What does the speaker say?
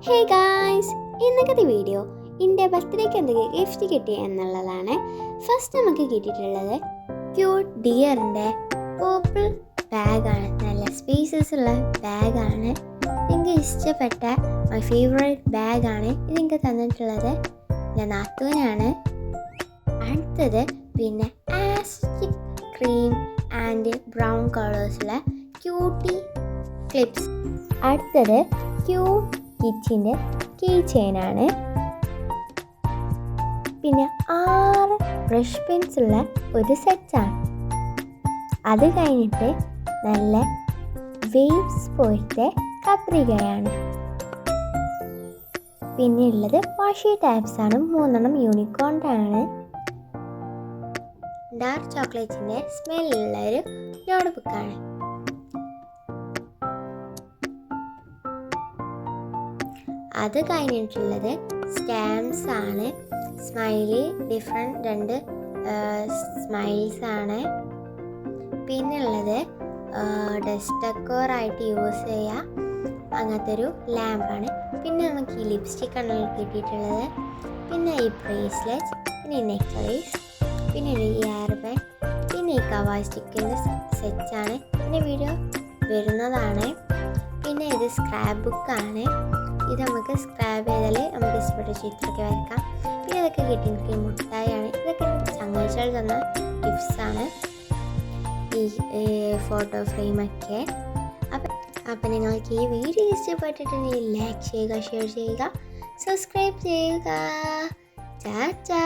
Hey guys, ഇന്നത്തെ video എൻ്റെ ബർത്ത്ഡേക്ക് എന്തൊക്കെ ഗിഫ്റ്റ് കിട്ടി എന്നുള്ളതാണ്. ഫസ്റ്റ് നമുക്ക് കിട്ടിയിട്ടുള്ളത് ക്യൂട്ട് ഡിയറിൻ്റെ പേർപ്പിൾ ബാഗാണ്. നല്ല സ്പേസസ് ഉള്ള ബാഗാണ്. എനിക്ക് ഇഷ്ടപ്പെട്ട മൈ ഫേവറേറ്റ് ബാഗാണ്. ഇതെനിക്ക് തന്നിട്ടുള്ളത് എൻ്റെ നാത്തൂനാണ്. അടുത്തത് പിന്നെ ആസ്റ്റിക് ക്രീം ആൻഡ് ബ്രൗൺ കളേഴ്സുള്ള ക്യൂട്ടി ക്ലിപ്സ്. അടുത്തത് ക്യൂട്ട് കിച്ചിൻ്റെ കീ ചെയിനാണ്. പിന്നെ 6 ബ്രഷ് പെൻസ് ഉള്ള ഒരു സെറ്റാണ്. അത് കഴിഞ്ഞിട്ട് നല്ല വേവ്സ് പോലത്തെ കത്രികയാണ്. പിന്നെ ഉള്ളത് വാഷി ടാപ്സ് ആണ്. 3 യൂണിക്കോണിൻ്റെ. ഡാർക്ക് ചോക്ലേറ്റിൻ്റെ സ്മെല്ലുള്ള ഒരു നോട്ട് ബുക്കാണ്. അത് കഴിഞ്ഞിട്ടുള്ളത് സ്റ്റാമ്പ്സ് ആണ്. സ്മൈലി ഡിഫറെൻറ്റ് 2 സ്മൈൽസ് ആണ്. പിന്നെ ഉള്ളത് ഡസ്റ്റ് ഡെക്കോറായിട്ട് യൂസ് ചെയ്യുക അങ്ങനത്തെ ഒരു ലാമ്പാണ്. പിന്നെ നമുക്ക് ഈ ലിപ്സ്റ്റിക്കാണ് കിട്ടിയിട്ടുള്ളത്. പിന്നെ ഈ ബ്രേസ്ലെറ്റ്, പിന്നെ ഈ നെക്ലേസ്, പിന്നെ ഈ ഹെയർ ബാൻഡ്, പിന്നെ ഈ കവാ സ്റ്റിക്കിൻ്റെ സെറ്റാണ്. പിന്നെ വീഡിയോ വരുന്നതാണ്. പിന്നെ ഇത് സ്ക്രാപ്പ് ബുക്കാണ്. ഇത് നമുക്ക് സ്ക്രാബ് ചെയ്താൽ നമുക്ക് ഇഷ്ടപ്പെട്ട ചിത്രമൊക്കെ വരയ്ക്കാം. പിന്നെ ഇതൊക്കെ കിട്ടി എനിക്ക് മുട്ടായാണ്. ഇതൊക്കെ ചങ്ങാഴ്ചകൾ തന്ന ഗിഫ്റ്റ്സാണ്, ഈ ഫോട്ടോ ഫ്രെയിമൊക്കെ. അപ്പം നിങ്ങൾക്ക് ഈ വീഡിയോ ഇഷ്ടപ്പെട്ടിട്ടുണ്ടെങ്കിൽ ലൈക്ക് ചെയ്യുക, ഷെയർ ചെയ്യുക, സബ്സ്ക്രൈബ് ചെയ്യുക. ടാറ്റാ.